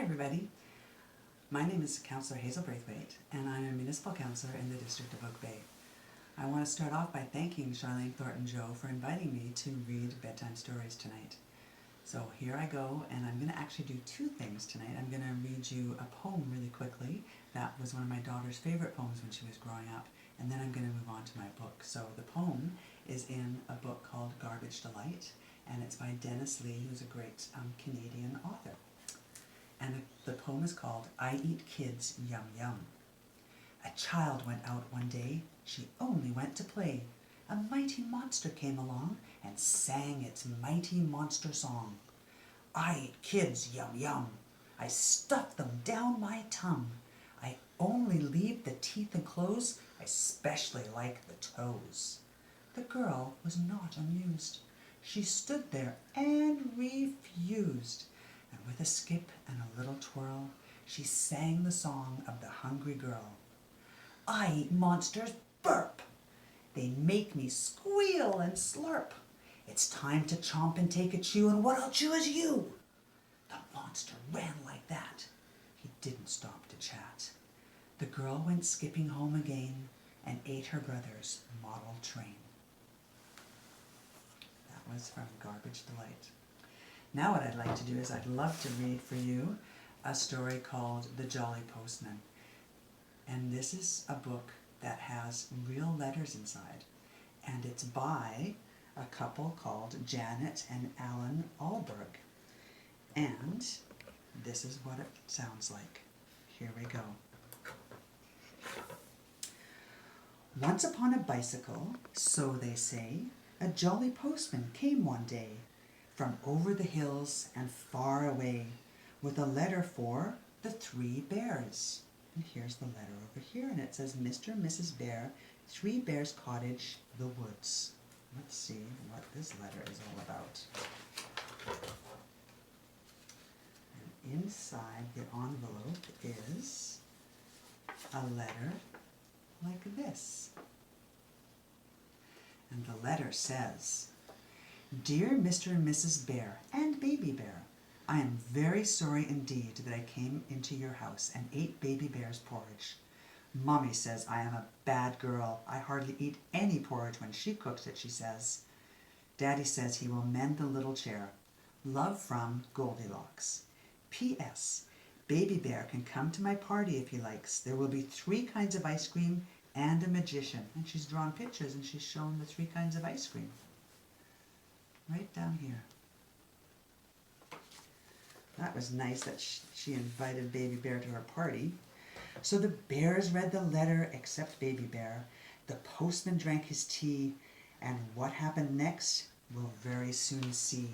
everybody. My name is Councillor Hazel Braithwaite, and I'm a municipal councillor in the District of Oak Bay. I want to start off by thanking Charlene Thornton-Joe for inviting me to read bedtime stories tonight. So here I go, and I'm going to actually do two things tonight. I'm going to read you a poem really quickly. That was one of my daughter's favorite poems when she was growing up, and then I'm going to move on to my book. So the poem is in a book called Garbage Delight, and it's by Dennis Lee, who's a great Canadian author. And the poem is called I Eat Kids Yum Yum. A child went out one day, she only went to play. A mighty monster came along and sang its mighty monster song. I eat kids yum yum, I stuff them down my tongue. I only leave the teeth and clothes, I specially like the toes. The girl was not amused. She stood there and refused. And with a skip and a little twirl, she sang the song of the hungry girl. I eat monsters burp. They make me squeal and slurp. It's time to chomp and take a chew, and what I'll chew is you. The monster ran like that. He didn't stop to chat. The girl went skipping home again and ate her brother's model train. That was from Garbage Delight. Now what I'd like to do is I'd love to read for you a story called The Jolly Postman. And this is a book that has real letters inside. And it's by a couple called Janet and Allan Ahlberg. And this is what it sounds like. Here we go. Once upon a bicycle, so they say, a jolly postman came one day from over the hills and far away with a letter for the 3 bears. And here's the letter over here, and it says, Mr. and Mrs. Bear, 3 Bears Cottage, the Woods. Let's see what this letter is all about. And inside the envelope is a letter like this. And the letter says, Dear Mr. and Mrs. Bear and Baby Bear, I am very sorry indeed that I came into your house and ate Baby Bear's porridge. Mommy says I am a bad girl. I hardly eat any porridge when she cooks it, she says. Daddy says he will mend the little chair. Love from Goldilocks. P.S. Baby Bear can come to my party if he likes. There will be 3 kinds of ice cream and a magician. And she's drawn pictures and she's shown the 3 kinds of ice cream. Right down here. That was nice that she invited Baby Bear to her party. So the bears read the letter except Baby Bear. The postman drank his tea. And what happened next, we'll very soon see.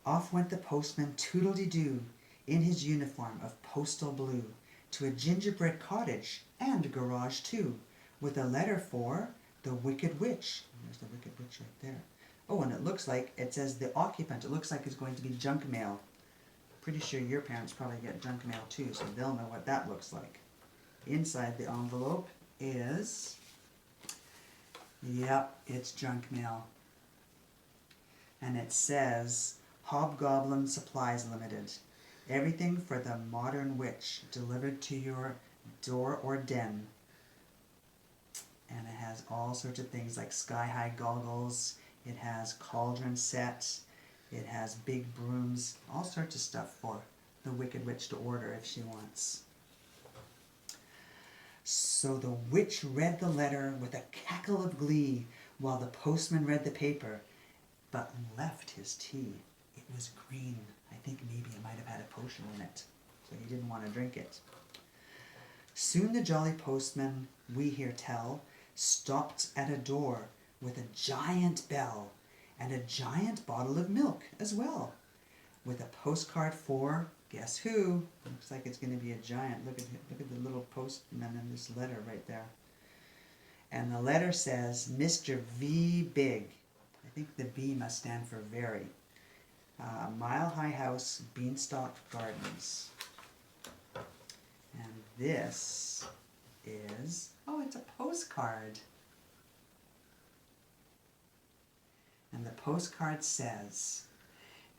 Off went the postman toodle-dee-doo in his uniform of postal blue to a gingerbread cottage and a garage too, with a letter for the Wicked Witch. There's the Wicked Witch right there. Oh, and it looks like, it says the occupant. It looks like it's going to be junk mail. Pretty sure your parents probably get junk mail too, so they'll know what that looks like. Inside the envelope is, yep, it's junk mail. And it says, Hobgoblin Supplies Limited. Everything for the modern witch, delivered to your door or den. And it has all sorts of things like sky-high goggles. It has cauldron sets. It has big brooms. All sorts of stuff for the Wicked Witch to order if she wants. So the witch read the letter with a cackle of glee while the postman read the paper, but left his tea. It was green. I think maybe it might have had a potion in it, so he didn't want to drink it. Soon the jolly postman, we hear tell, stopped at a door with a giant bell and a giant bottle of milk as well, with a postcard for, guess who? Looks like it's going to be a giant. Look at the little postman in this letter right there. And the letter says, Mr. V. Big. I think the B must stand for very. Mile High House, Beanstalk Gardens. And this is, oh, it's a postcard. And the postcard says,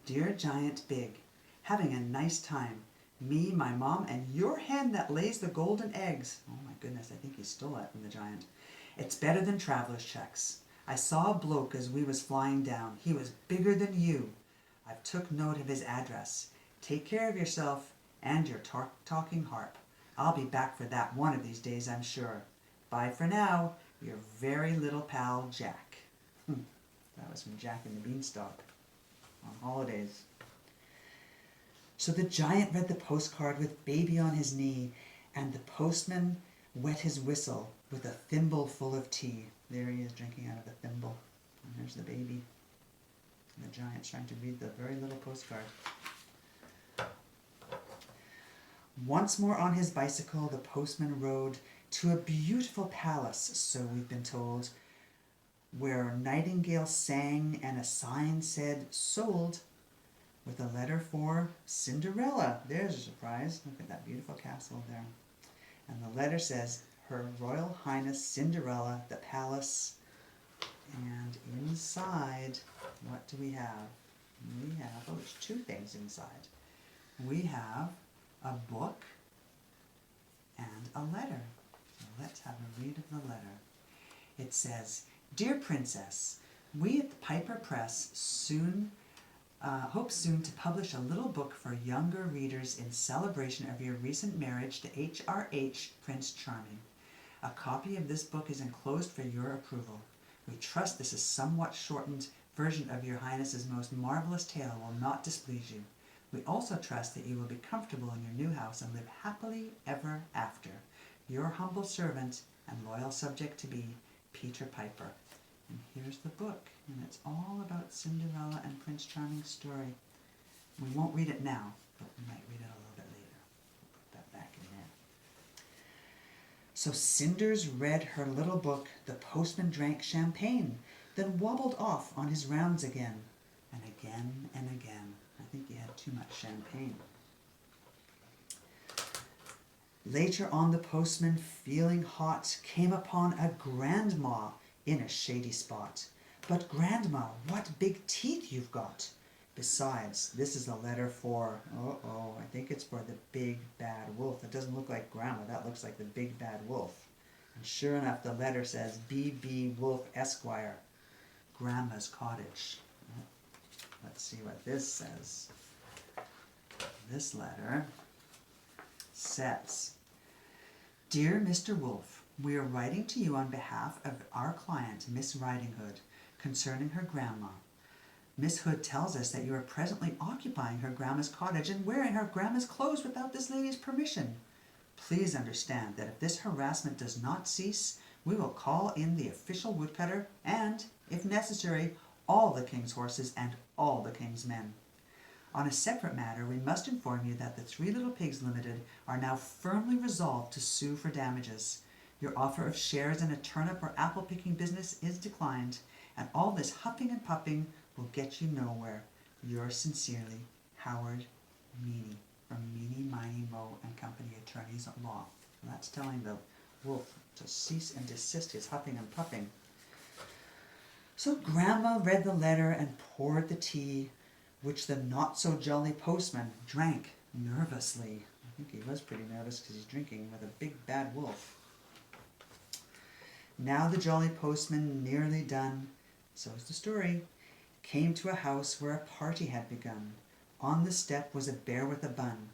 Dear Giant Big, having a nice time. Me, my mom, and your hen that lays the golden eggs. Oh my goodness, I think he stole it from the giant. It's better than traveler's checks. I saw a bloke as we was flying down. He was bigger than you. I've took note of his address. Take care of yourself and your talking harp. I'll be back for that one of these days, I'm sure. Bye for now, your very little pal, Jack. That was from Jack and the Beanstalk on holidays. So the giant read the postcard with baby on his knee, and the postman wet his whistle with a thimble full of tea. There he is drinking out of a thimble. And there's the baby. And the giant's trying to read the very little postcard. Once more on his bicycle, the postman rode to a beautiful palace, so we've been told, where nightingales sang and a sign said, sold, with a letter for Cinderella. There's a surprise. Look at that beautiful castle there. And the letter says, Her Royal Highness Cinderella, the palace. And inside, what do we have? We have, oh, there's two things inside. We have a book and a letter. So let's have a read of the letter. It says, Dear Princess, we at the Piper Press hope soon to publish a little book for younger readers in celebration of your recent marriage to H.R.H. Prince Charming. A copy of this book is enclosed for your approval. We trust this is somewhat shortened version of your Highness's most marvelous tale will not displease you. We also trust that you will be comfortable in your new house and live happily ever after. Your humble servant and loyal subject to be, Peter Piper. And here's the book, and it's all about Cinderella and Prince Charming's story. We won't read it now, but we might read it a little bit later. We'll put that back in there. So Cinders read her little book, the postman drank champagne, then wobbled off on his rounds again, and again and again. I think he had too much champagne. Later on, the postman, feeling hot, came upon a grandma in a shady spot. But grandma, what big teeth you've got! Besides, this is a letter for, I think it's for the big bad wolf. It doesn't look like grandma, that looks like the big bad wolf. And sure enough, the letter says, B.B. Wolf Esquire, Grandma's Cottage. Let's see what this says. This letter says, Dear Mr. Wolf, we are writing to you on behalf of our client, Miss Riding Hood, concerning her grandma. Miss Hood tells us that you are presently occupying her grandma's cottage and wearing her grandma's clothes without this lady's permission. Please understand that if this harassment does not cease, we will call in the official woodcutter and, if necessary, all the king's horses and all the king's men. On a separate matter, we must inform you that the Three Little Pigs Limited are now firmly resolved to sue for damages. Your offer of shares in a turnip or apple picking business is declined, and all this huffing and puffing will get you nowhere. Yours sincerely, Howard Meany, from Meany, Miny, Moe and Company Attorneys at Law. And that's telling the wolf to cease and desist his huffing and puffing. So Grandma read the letter and poured the tea, which the not-so-jolly postman drank nervously. I think he was pretty nervous because he's drinking with a big bad wolf. Now the jolly postman, nearly done, so is the story, came to a house where a party had begun. On the step was a bear with a bun,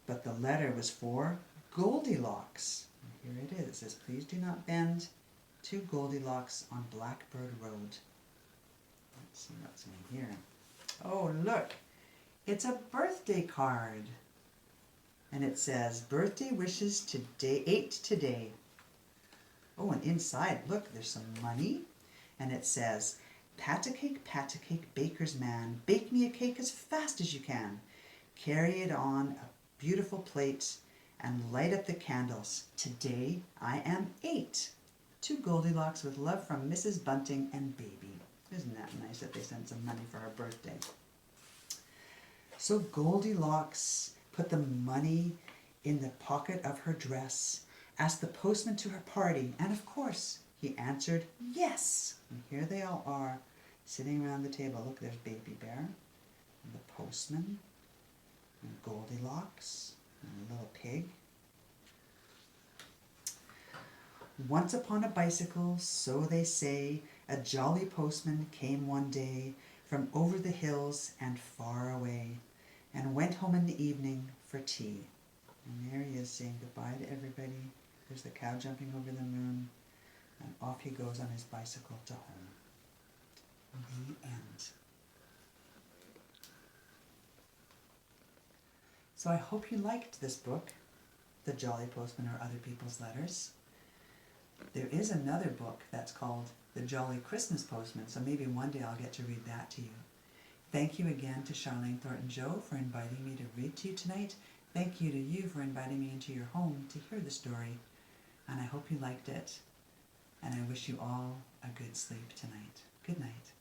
but the letter was for Goldilocks. And here it is. It says, Please do not bend to Goldilocks on Blackbird Road. Let's see what's in here. Oh, look, it's a birthday card. And it says, Birthday wishes today, 8 today. Oh, and inside, look, there's some money. And it says, pat a cake, baker's man. Bake me a cake as fast as you can. Carry it on a beautiful plate and light up the candles. Today I am 8. To Goldilocks with love from Mrs. Bunting and baby. Isn't that nice that they sent some money for her birthday? So Goldilocks put the money in the pocket of her dress, asked the postman to her party, and of course, he answered yes. And here they all are, sitting around the table. Look, there's Baby Bear. And the postman, and Goldilocks, and a little pig. Once upon a bicycle, so they say, a jolly postman came one day from over the hills and far away, and went home in the evening for tea. And there he is saying goodbye to everybody. There's the cow jumping over the moon, and off he goes on his bicycle to home. The end. So I hope you liked this book, The Jolly Postman or Other People's Letters. There is another book that's called The Jolly Christmas Postman, so maybe one day I'll get to read that to you. Thank you again to Charlene Thornton-Joe for inviting me to read to you tonight. Thank you to you for inviting me into your home to hear the story. And I hope you liked it. And I wish you all a good sleep tonight. Good night.